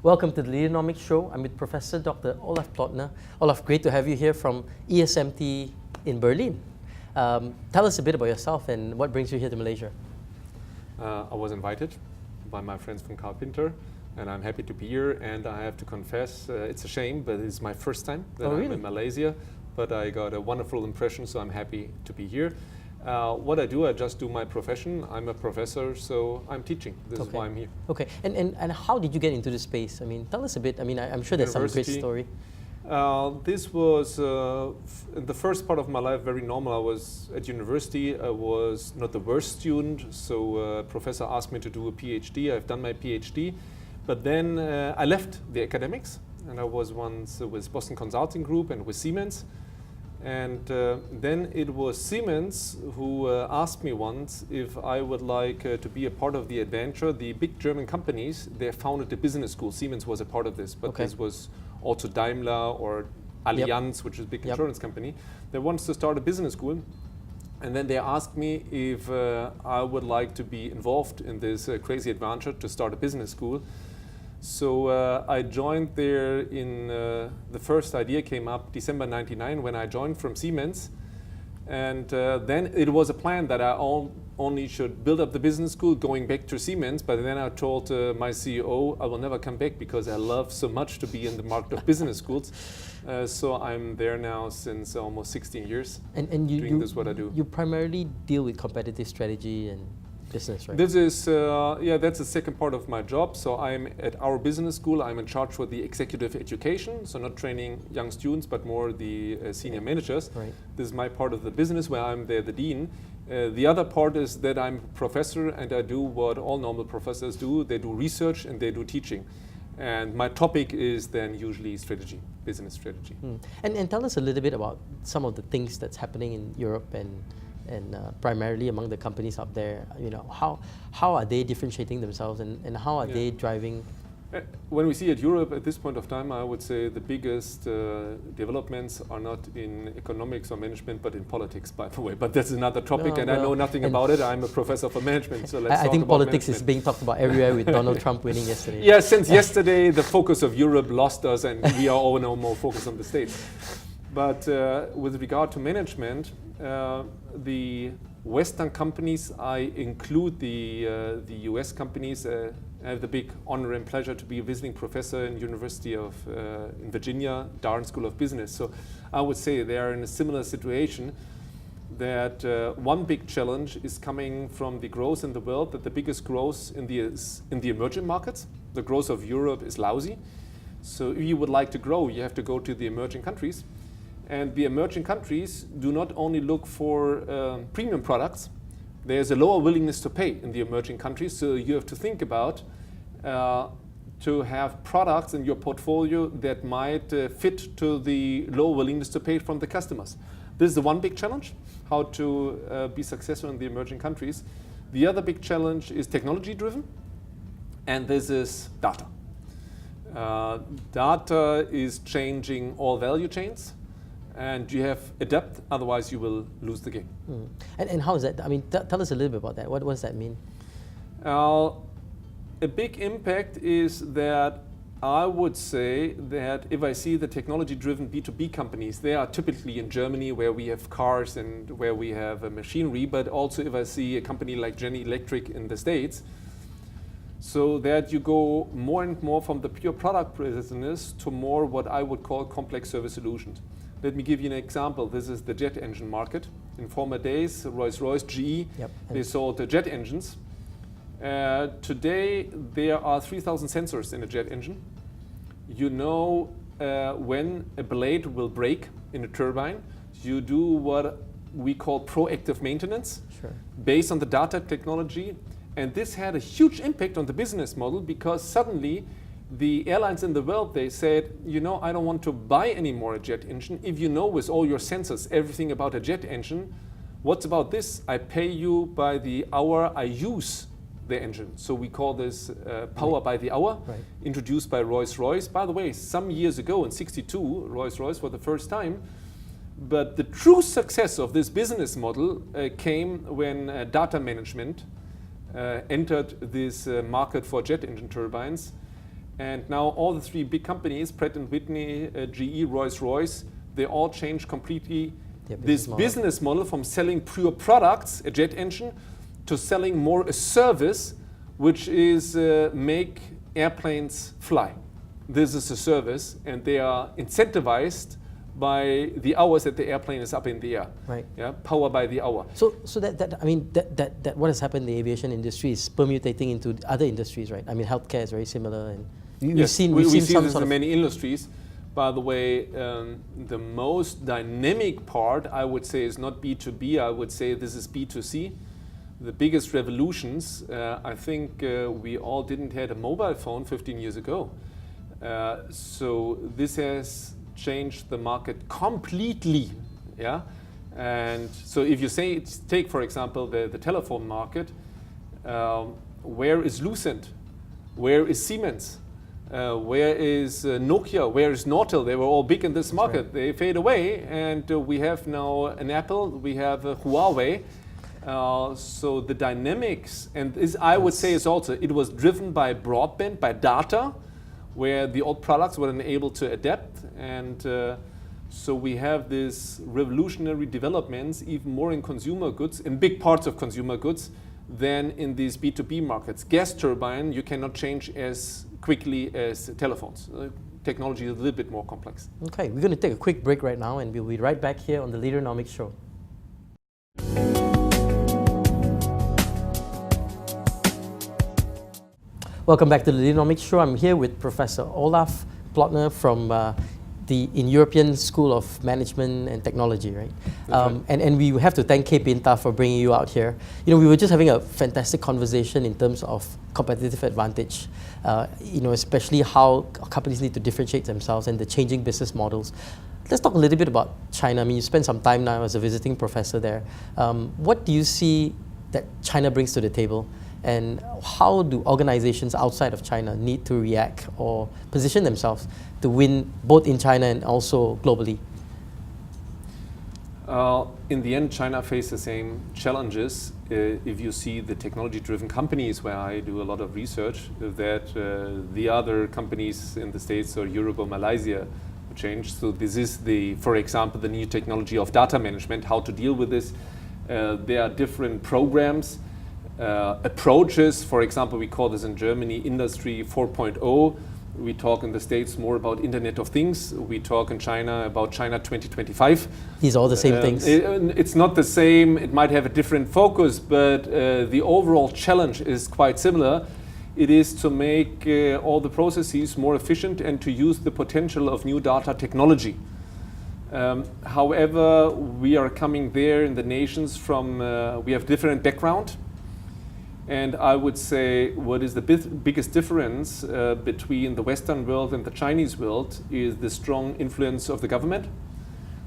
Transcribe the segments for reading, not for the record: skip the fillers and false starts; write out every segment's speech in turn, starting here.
Welcome to the Leaderonomics Show. I'm with Professor Dr. Olaf Plötner. Olaf, great to have you here from ESMT in Berlin. Tell us a bit about yourself and what brings you here to Malaysia. I was invited by my friends from Carpenter, and I'm happy to be here. And I have to confess, it's a shame, but it's my first time that I'm in Malaysia. But I got a wonderful impression, so I'm happy to be here. What I do, I just do my profession. I'm a professor, so I'm teaching. This is why I'm here. Okay, and how did you get into this space? I mean, tell us a bit. I mean, I'm sure there's some great story. This was, in the first part of my life, very normal. I was at university. I was not the worst student, so a professor asked me to do a PhD. I've done my PhD. But then I left the academics, and I was once with Boston Consulting Group and with Siemens. And then it was Siemens who asked me once if I would like to be a part of the adventure. The big German companies, they founded a business school. Siemens was a part of this, but this was also Daimler or Allianz, which is a big insurance company. They wanted to start a business school. And then they asked me if I would like to be involved in this crazy adventure to start a business school. So I joined there in, the first idea came up December 99 when I joined from Siemens. And then it was a plan that I only should build up the business school going back to Siemens. But then I told my CEO I will never come back because I love so much to be in the market of business schools. So I'm there now since almost 16 years and doing this what I do. You primarily deal with competitive strategy and business, right? This is, that's the second part of my job. So I'm at our business school. I'm in charge for the executive education. So not training young students, but more the senior managers. Right. This is my part of the business where I'm there, the dean. The other part is that I'm a professor and I do what all normal professors do. They do research and they do teaching. And my topic is then usually strategy, business strategy. And tell us a little bit about some of the things that's happening in Europe and primarily among the companies up there. You know, how are they differentiating themselves and how are they driving? When we see at Europe at this point of time, I would say the biggest developments are not in economics or management, but in politics, by the way. But that's another topic, and I know nothing about it. I'm a professor for management, so let's talk about I think politics management. is being talked about everywhere with Donald Trump winning yesterday. Yeah, since yesterday, the focus of Europe lost us, and we are all now more focused on the States. But with regard to management, the Western companies, I include the US companies. I have the big honor and pleasure to be a visiting professor in University of in Virginia, Darden School of Business. So I would say they are in a similar situation that one big challenge is coming from the growth in the world, that the biggest growth in the emerging markets. The growth of Europe is lousy. So if you would like to grow, you have to go to the emerging countries. And the emerging countries do not only look for premium products, there's a lower willingness to pay in the emerging countries. So you have to think about to have products in your portfolio that might fit to the low willingness to pay from the customers. This is the one big challenge, how to be successful in the emerging countries. The other big challenge is technology driven, and this is data. Data is changing all value chains. And you have adapt, otherwise you will lose the game. And how is that? I mean, tell us a little bit about that. What does that mean? A big impact is that I would say that if I see the technology-driven B2B companies, they are typically in Germany where we have cars and where we have machinery, but also if I see a company like General Electric in the States, so that you go more and more from the pure product business to more what I would call complex service solutions. Let me give you an example. This is the jet engine market. In former days, Rolls-Royce, GE, they sold jet engines. Today, there are 3,000 sensors in a jet engine. You know when a blade will break in a turbine. You do what we call proactive maintenance based on the data technology. And this had a huge impact on the business model because suddenly the airlines in the world, they said, you know, I don't want to buy anymore a jet engine. If you know with all your sensors everything about a jet engine, what's about this? I pay you by the hour I use the engine. So we call this power by the hour, introduced by Rolls-Royce. By the way, some years ago in '62, Rolls-Royce for the first time. But the true success of this business model came when data management entered this market for jet engine turbines. And now all the three big companies, Pratt & Whitney, GE, Rolls-Royce, they all changed completely this business model from selling pure products, a jet engine, to selling more a service, which is make airplanes fly. This is a service, and they are incentivized by the hours that the airplane is up in the air. Right. Yeah, power by the hour. So that what has happened in the aviation industry is permutating into other industries, right? I mean, healthcare is very similar, and we've seen this some in many industries. By the way, the most dynamic part, I would say, is not B2B. I would say this is B2C. The biggest revolutions, I think we all didn't have a mobile phone 15 years ago. So this has changed the market completely, yeah. And so if you take for example the telephone market, where is Lucent? Where is Siemens? Where is Nokia? Where is Nortel? They were all big in this market. Right. They fade away, and we have now an Apple. We have Huawei. So the dynamics, and I would say is also, it was driven by broadband, by data, where the old products were unable to adapt, and so we have these revolutionary developments even more in consumer goods, in big parts of consumer goods, than in these B2B markets. Gas turbine you cannot change as quickly as telephones. Technology is a little bit more complex. Okay, we're going to take a quick break right now, and we'll be right back here on the Leaderonomics Show. Welcome back to the Leaderonomics Show. I'm here with Professor Olaf Plötner from the European School of Management and Technology, right? And we have to thank K Pinta for bringing you out here. You know, we were just having a fantastic conversation in terms of competitive advantage, you know, especially how companies need to differentiate themselves and the changing business models. Let's talk a little bit about China. I mean, you spent some time now as a visiting professor there. What do you see that China brings to the table? And how do organizations outside of China need to react or position themselves to win both in China and also globally? In the end, China faces the same challenges. If you see the technology-driven companies where I do a lot of research, that the other companies in the States or Europe or Malaysia change. So this is for example, the new technology of data management, how to deal with this. There are different programs. Approaches, for example, we call this in Germany Industry 4.0. We talk in the States more about Internet of Things. We talk in China about China 2025. These are all the same things? It's not the same. It might have a different focus, but the overall challenge is quite similar. It is to make all the processes more efficient and to use the potential of new data technology. However, we are coming there in the nations from, we have different background. And I would say what is the biggest difference between the Western world and the Chinese world is the strong influence of the government.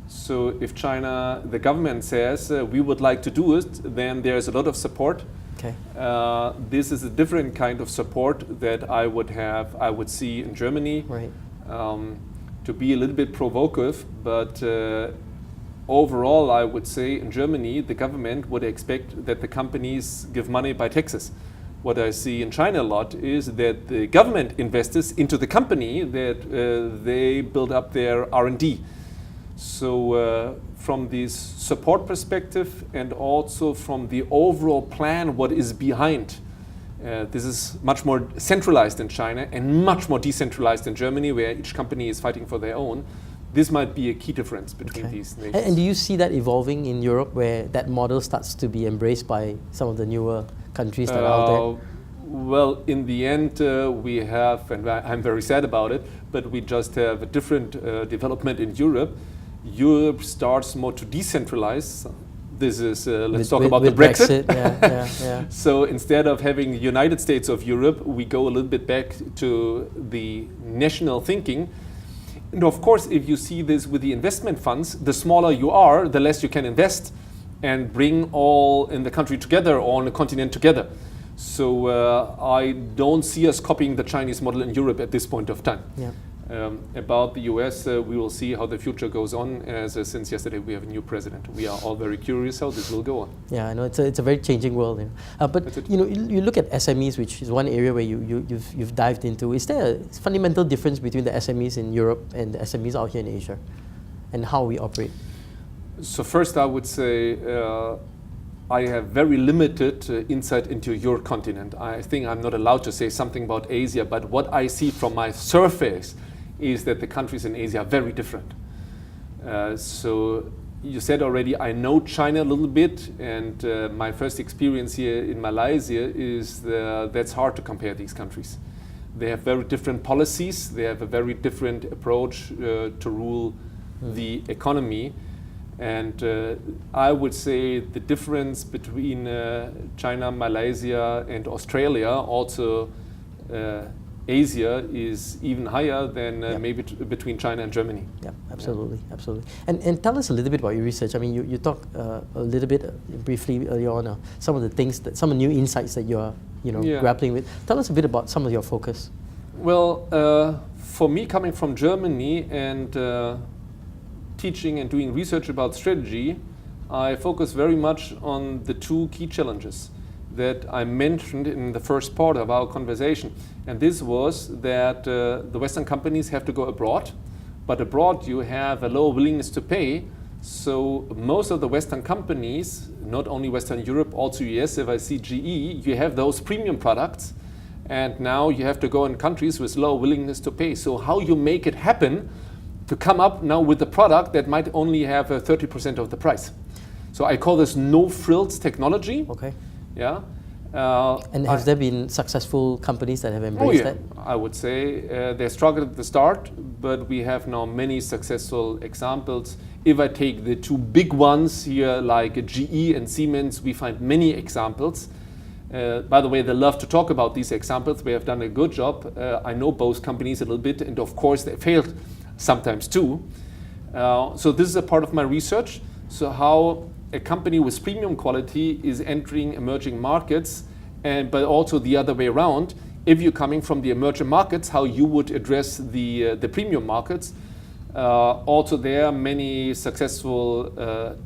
So if China, the government says we would like to do it, then there's a lot of support. Okay. This is a different kind of support that I would see in Germany. Right. To be a little bit provocative, but overall, I would say in Germany, the government would expect that the companies give money by taxes. What I see in China a lot is that the government invests into the company, that they build up their R&D. So from this support perspective and also from the overall plan, what is behind, this is much more centralized in China and much more decentralized in Germany, where each company is fighting for their own. This might be a key difference between these nations. And do you see that evolving in Europe, where that model starts to be embraced by some of the newer countries that are out there? Well, in the end, we have, and I'm very sad about it, but we just have a different development in Europe. Europe starts more to decentralize. This is, let's talk about the Brexit. Yeah. So instead of having the United States of Europe, we go a little bit back to the national thinking. And of course, if you see this with the investment funds, the smaller you are, the less you can invest and bring all in the country together or on the continent together. So I don't see us copying the Chinese model in Europe at this point of time. Yeah. About the US, we will see how the future goes on, as since yesterday we have a new president. We are all very curious how this will go on. Yeah, I know it's a very changing world. But you look at SMEs, which is one area where you've dived into. Is there a fundamental difference between the SMEs in Europe and the SMEs out here in Asia, and how we operate? So first, I would say I have very limited insight into your continent. I think I'm not allowed to say something about Asia, but what I see from my surface is that the countries in Asia are very different. So you said already, I know China a little bit, and my first experience here in Malaysia is that's hard to compare these countries. They have very different policies. They have a very different approach to rule the economy. And I would say the difference between China, Malaysia, and Australia, also Asia, is even higher than maybe between China and Germany. Yeah, absolutely, absolutely. And tell us a little bit about your research. I mean, you talked a little bit briefly earlier on some of the things some of the new insights that you're grappling with. Tell us a bit about some of your focus. Well, for me, coming from Germany and teaching and doing research about strategy, I focus very much on the two key challenges that I mentioned in the first part of our conversation. And this was that the Western companies have to go abroad, but abroad you have a low willingness to pay. So most of the Western companies, not only Western Europe, also US, if I see GE, you have those premium products, and now you have to go in countries with low willingness to pay. So how you make it happen to come up now with a product that might only have 30% of the price. So I call this no-frills technology. Okay. Yeah. And have there been successful companies that have embraced that? I would say they struggled at the start, but we have now many successful examples. If I take the two big ones here, like GE and Siemens, we find many examples. By the way, they love to talk about these examples. We have done a good job. I know both companies a little bit, and of course they failed sometimes too. So this is a part of my research. So how a company with premium quality is entering emerging markets, but also the other way around. If you're coming from the emerging markets, how you would address the premium markets. Also, there are many successful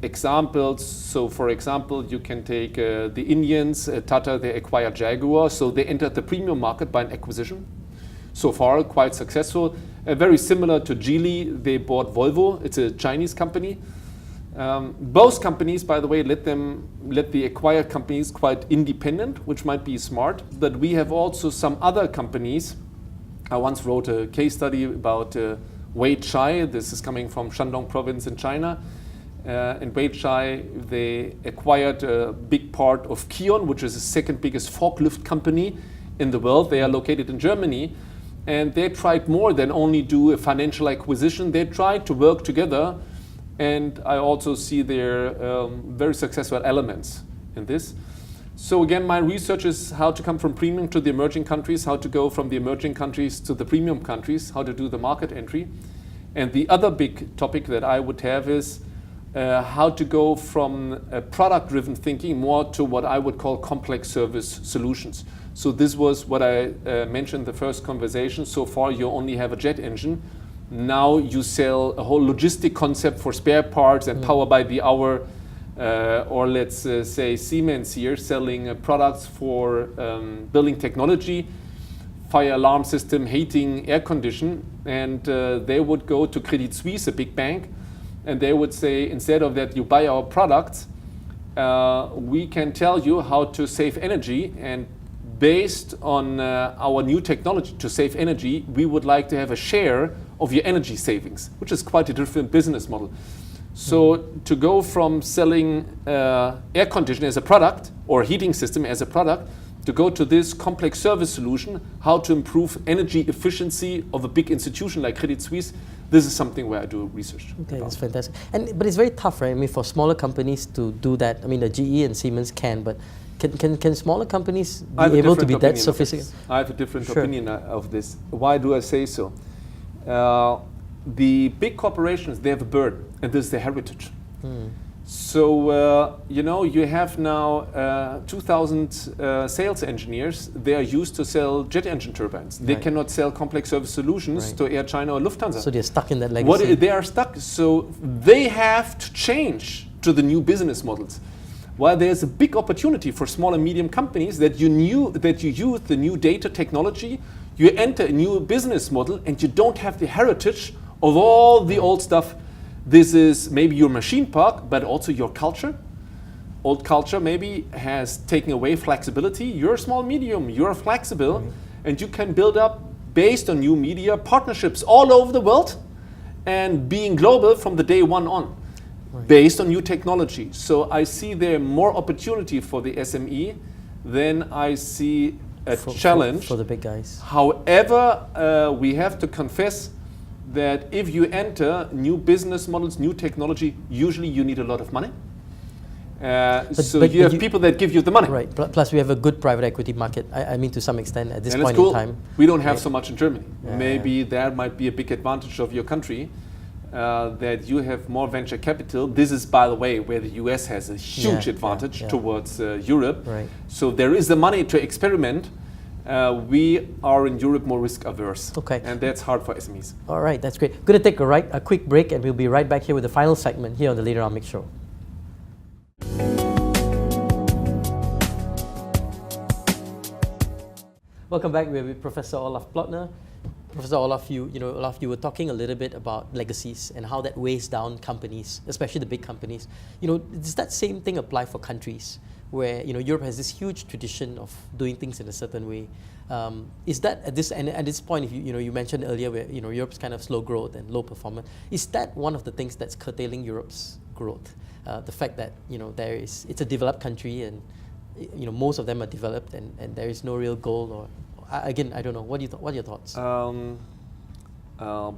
examples. So, for example, you can take the Indians, Tata, they acquired Jaguar, so they entered the premium market by an acquisition. So far, quite successful. Very similar to Geely, they bought Volvo. It's a Chinese company. Both companies, by the way, let the acquired companies quite independent, which might be smart. But we have also some other companies. I once wrote a case study about Weichai. This is coming from Shandong province in China. In Weichai, they acquired a big part of Kion, which is the second biggest forklift company in the world. They are located in Germany. And they tried more than only do a financial acquisition. They tried to work together. And I also see their very successful elements in this. So again, my research is how to come from premium to the emerging countries, how to go from the emerging countries to the premium countries, how to do the market entry. And the other big topic that I would have is how to go from a product-driven thinking more to what I would call complex service solutions. So this was what I mentioned in the first conversation. So far, you only have a jet engine. Now you sell a whole logistic concept for spare parts and power by the hour, or let's say Siemens here selling products for building technology, fire alarm system, heating, air condition, and they would go to Credit Suisse, a big bank, and they would say, instead of that, you buy our products, we can tell you how to save energy, and based on our new technology to save energy, we would like to have a share of your energy savings, which is quite a different business model. So to go from selling air conditioner as a product or heating system as a product, to go to this complex service solution, how to improve energy efficiency of a big institution like Credit Suisse, this is something where I do research. Okay, that's fantastic. But it's very tough, right? I mean, for smaller companies to do that. I mean, the GE and Siemens can, but can smaller companies be able to be that sophisticated? I have a different opinion of this. Why do I say so? The big corporations, they have a burden, and this is their heritage. So, you have now 2,000 sales engineers. They are used to sell jet engine turbines. They cannot sell complex service solutions to Air China or Lufthansa. So they're stuck in that legacy. They are stuck. So they have to change to the new business models. While there's a big opportunity for small and medium companies that you use the new data technology, you enter a new business model and you don't have the heritage of all the old stuff. This is maybe your machine park, but also your culture. Old culture maybe has taken away flexibility. You're small, medium, you're flexible, and you can build up, based on new media, partnerships all over the world and being global from the day one on, based on new technology. So I see there more opportunity for the SME than I see a challenge. For the big guys. However, we have to confess that if you enter new business models, new technology, usually you need a lot of money. So you have people that give you the money. Right. Plus, we have a good private equity market. I mean, to some extent, at this point in time. We don't have so much in Germany. Maybe that might be a big advantage of your country, that you have more venture capital. This is, by the way, where the US has a huge advantage towards Europe. Right. So there is the money to experiment. We are in Europe more risk averse, and that's hard for SMEs. All right, that's great. Going to take a quick break, and we'll be right back here with the final segment here on the Leaderonomics Show. Welcome back. We're with Professor Olaf Plötner. Professor Olaf, you were talking a little bit about legacies and how that weighs down companies, especially the big companies. Does that same thing apply for countries where Europe has this huge tradition of doing things in a certain way? Is that at this point, if you mentioned earlier where Europe's kind of slow growth and low performance, is that one of the things that's curtailing Europe's growth? The fact that it's a developed country and most of them are developed and there is no real goal, or again, I don't know. What are your thoughts?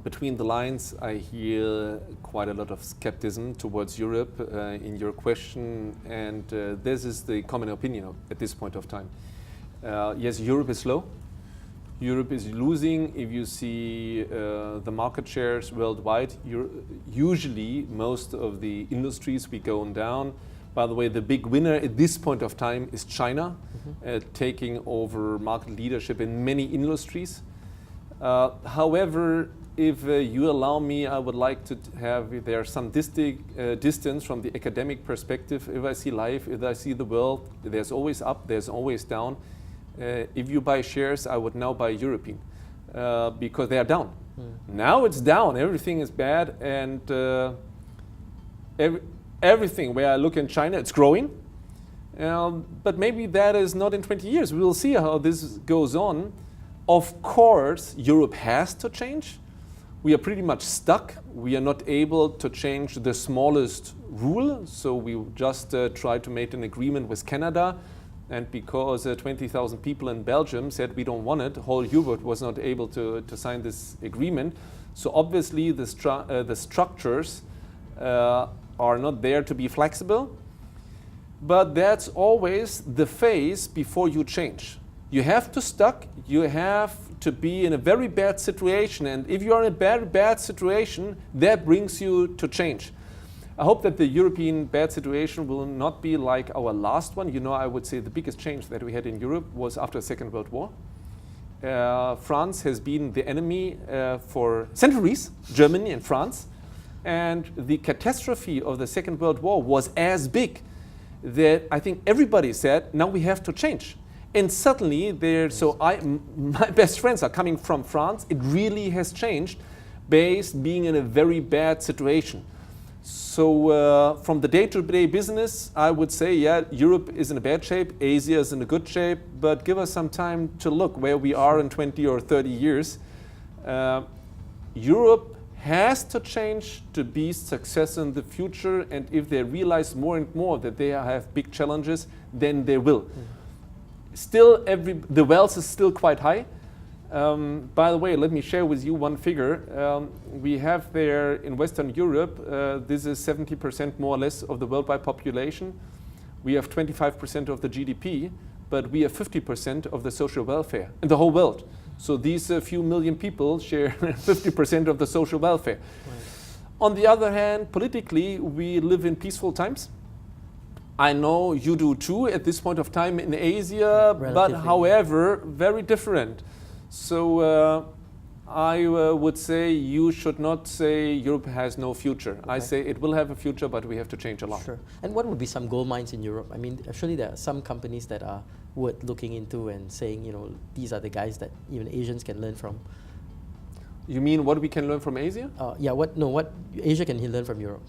Between the lines, I hear quite a lot of skepticism towards Europe in your question, and this is the common opinion at this point of time. Yes, Europe is slow. Europe is losing. If you see the market shares worldwide, usually most of the industries we go down. By the way, the big winner at this point of time is China, taking over market leadership in many industries. However, if you allow me, I would like to have there some distance from the academic perspective. If I see life, if I see the world, there's always up, there's always down. If you buy shares, I would now buy European because they are down. Now it's down, everything is bad, and everything where I look in China, it's growing. But maybe that is not in 20 years. We will see how this goes on. Of course, Europe has to change. We are pretty much stuck. We are not able to change the smallest rule. So we just try to make an agreement with Canada. And because 20,000 people in Belgium said we don't want it, whole Europe was not able to sign this agreement. So obviously the structures are not there to be flexible. But that's always the phase before you change. You have to stuck, you have to be in a very bad situation, and if you are in a very bad situation, that brings you to change. I hope that the European bad situation will not be like our last one. I would say the biggest change that we had in Europe was after the Second World War. France has been the enemy for centuries, Germany and France, and the catastrophe of the Second World War was as big that I think everybody said, now we have to change. And suddenly, my best friends are coming from France. It really has changed, based being in a very bad situation. So from the day-to-day business, I would say, Europe is in a bad shape, Asia is in a good shape, but give us some time to look where we are in 20 or 30 years. Europe has to change to be successful in the future, and if they realize more and more that they have big challenges, then they will. Still, the wealth is still quite high. By the way, let me share with you one figure. We have there in Western Europe, this is 70% more or less of the worldwide population. We have 25% of the GDP, but we have 50% of the social welfare in the whole world. So these few million people share 50% of the social welfare. Right. On the other hand, politically, we live in peaceful times. I know you do too at this point of time in Asia, but however, very different. So I would say you should not say Europe has no future. Okay. I say it will have a future, but we have to change a lot. Sure. And what would be some gold mines in Europe? I mean, surely there are some companies that are worth looking into and saying, you know, these are the guys that even Asians can learn from. You mean what we can learn from Asia? Yeah, what Asia can learn from Europe?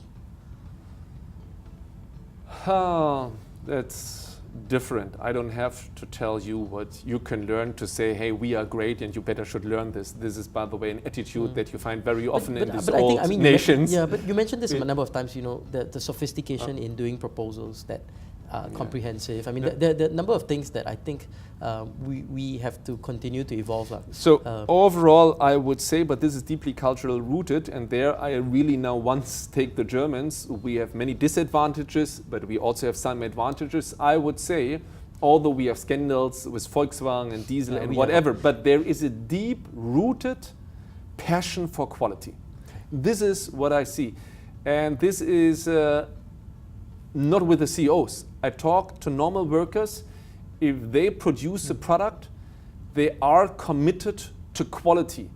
That's different. I don't have to tell you what you can learn to say, hey, we are great and you better should learn this. This is, by the way, an attitude that you find very often in these old nations. But you mentioned this a number of times, you know, the sophistication in doing proposals that comprehensive. I mean, the number of things that I think we have to continue to evolve. So overall, I would say, but this is deeply cultural rooted, and there I really now once take the Germans. We have many disadvantages, but we also have some advantages. I would say, although we have scandals with Volkswagen and diesel and whatever, but there is a deep-rooted passion for quality. This is what I see. And this is not with the CEOs. I talk to normal workers. If they produce a product, they are committed to quality.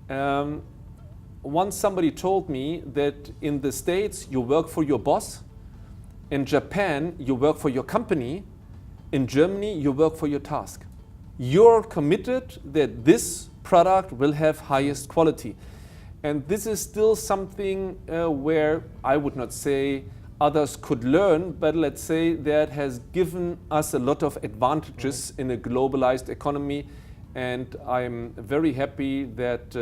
Once somebody told me that in the States you work for your boss, in Japan you work for your company, in Germany you work for your task. You're committed that this product will have highest quality. And this is still something where I would not say others could learn, but let's say that has given us a lot of advantages in a globalized economy. And I'm very happy that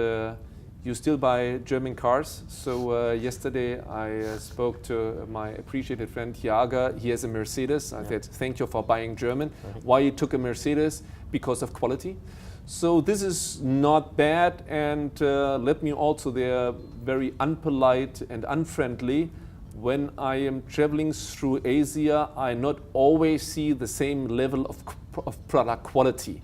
you still buy German cars. So yesterday I spoke to my appreciated friend Jager. He has a Mercedes. I said, thank you for buying German. Why he took a Mercedes? Because of quality. So this is not bad. And let me also, they're very unpolite and unfriendly. When I am traveling through Asia, I not always see the same level of product quality.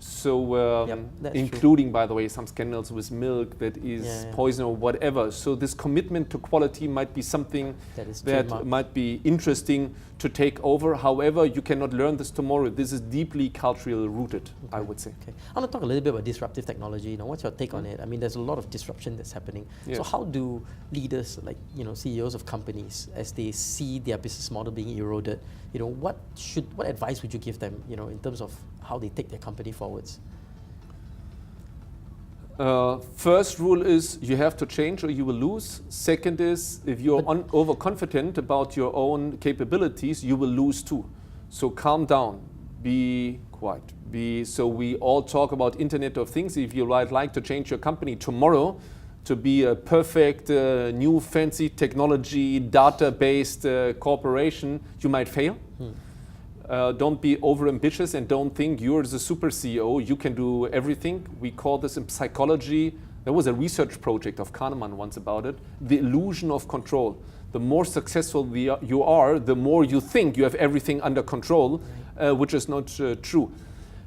So, including, true, by the way, some scandals with milk that is poison or whatever. So this commitment to quality might be something that might be interesting to take over. However, you cannot learn this tomorrow. This is deeply culturally rooted, I would say. Okay. I want to talk a little bit about disruptive technology. You know, what's your take on it? I mean, there's a lot of disruption that's happening. So how do leaders, like, you know, CEOs of companies, as they see their business model being eroded, you know, what advice would you give them, you know, in terms of how they take their company forwards? First rule is you have to change or you will lose. Second is if you're overconfident about your own capabilities, you will lose too. So calm down, be quiet. So we all talk about Internet of Things. If you like to change your company tomorrow to be a perfect new fancy technology data-based corporation, you might fail. Don't be over-ambitious and don't think you're the super CEO, you can do everything. We call this in psychology, there was a research project of Kahneman once about it, the illusion of control. The more successful you are, the more you think you have everything under control, which is not true.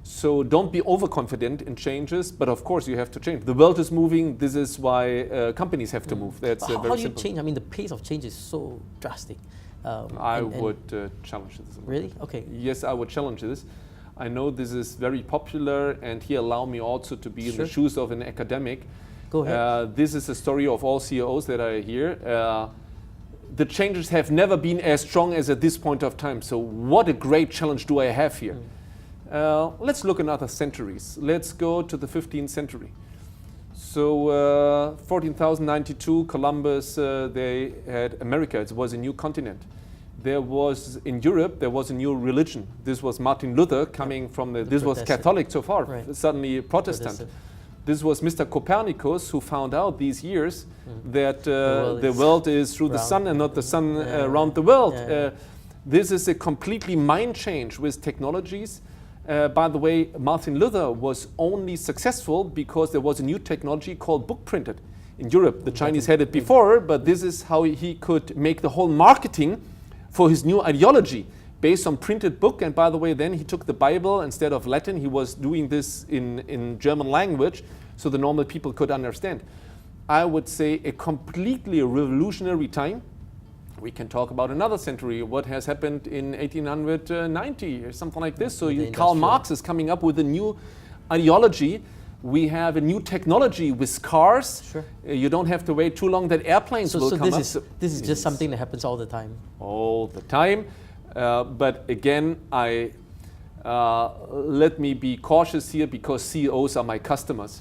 So don't be overconfident in changes, but of course you have to change. The world is moving, this is why companies have to move. That's very how do you simple. change? I mean, the pace of change is so drastic. I would challenge this. Really? Okay. Yes, I would challenge this. I know this is very popular, and here allow me also to be in the shoes of an academic. Go ahead. This is the story of all CEOs that are here. The changes have never been as strong as at this point of time. So what a great challenge do I have here? Let's look in other centuries. Let's go to the 15th century. So 1492, Columbus, they had America. It was a new continent. There was, in Europe, there was a new religion. This was Martin Luther coming from this was Catholic so far, suddenly Protestant. This was Mr. Copernicus who found out these years that the world is through the sun and not the sun around the world. This is a completely mind change with technologies. By the way, Martin Luther was only successful because there was a new technology called book printed. In Europe, the Chinese had it before, but this is how he could make the whole marketing for his new ideology based on printed book. And by the way, then he took the Bible instead of Latin. He was doing this in German language so the normal people could understand. I would say, a completely revolutionary time. We can talk about another century, what has happened in 1890 or something like this. So Karl Marx is coming up with a new ideology. We have a new technology with cars. Sure. You don't have to wait too long that airplanes will come up. This is just something that happens all the time. All the time. But again, let me be cautious here because CEOs are my customers.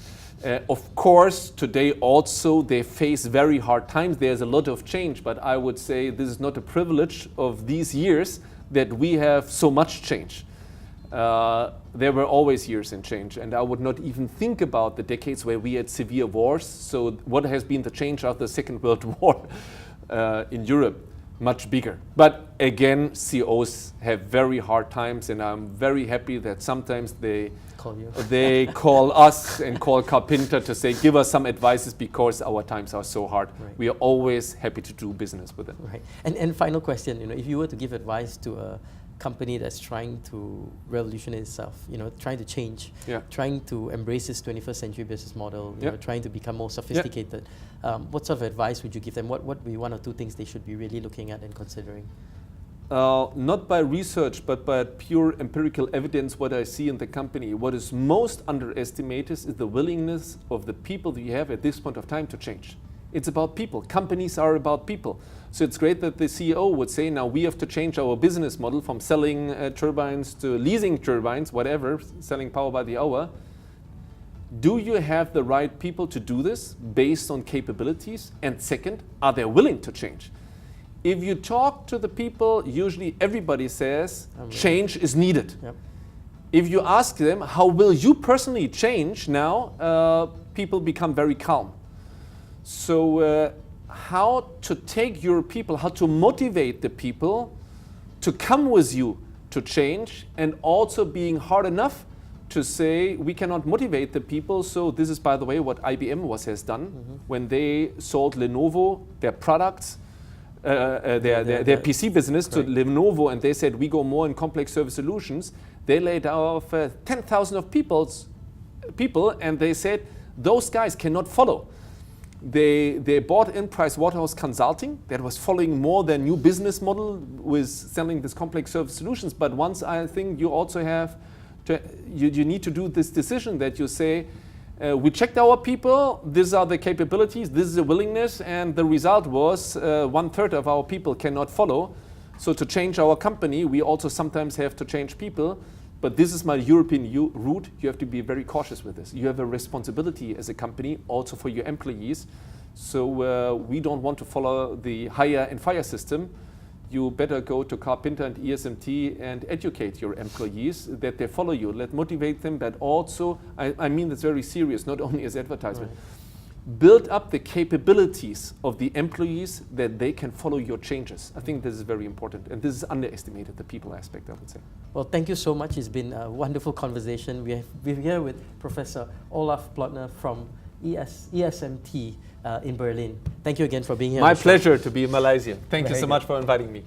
Of course, today also they face very hard times. There's a lot of change, but I would say this is not a privilege of these years that we have so much change. There were always years in change, and I would not even think about the decades where we had severe wars. So what has been the change after the Second World War in Europe? Much bigger. But again, CEOs have very hard times, and I'm very happy that sometimes they call us and call Carpenter to say, give us some advices because our times are so hard. Right. We are always happy to do business with them. Right. And final question, if you were to give advice to a company that's trying to revolutionize itself, trying to change, trying to embrace this 21st century business model, trying to become more sophisticated, what sort of advice would you give them? What would be one or two things they should be really looking at and considering? Not by research, but by pure empirical evidence, what I see in the company. What is most underestimated is the willingness of the people that you have at this point of time to change. It's about people. Companies are about people. So it's great that the CEO would say, now we have to change our business model from selling turbines to leasing turbines, whatever, selling power by the hour. Do you have the right people to do this based on capabilities? And second, are they willing to change? If you talk to the people, usually everybody says change is needed. Yep. If you ask them, how will you personally change now, people become very calm. So how to take your people, how to motivate the people to come with you to change, and also being hard enough to say we cannot motivate the people. So this is, by the way, what IBM has done when they sold Lenovo their products, their PC business to Lenovo, and they said we go more in complex service solutions. They laid off 10,000 of people, and they said those guys cannot follow. They bought in Pricewaterhouse Consulting that was following more their new business model with selling this complex service solutions. But once I think you also have to, you need to do this decision that you say, we checked our people, these are the capabilities, this is the willingness, and the result was 1/3 of our people cannot follow. So to change our company, we also sometimes have to change people. But this is my European route. You have to be very cautious with this. You have a responsibility as a company also for your employees. So we don't want to follow the hire and fire system. You better go to Carpenter and ESMT and educate your employees that they follow you. Let motivate them, but also, I mean this very serious, not only as advertisement. Right. Build up the capabilities of the employees that they can follow your changes. I think this is very important, and this is underestimated, the people aspect, I would say. Well, thank you so much. It's been a wonderful conversation. We're here with Professor Olaf Plötner from ESMT in Berlin. Thank you again for being here. My pleasure to be in Malaysia. Thank you so much for inviting me.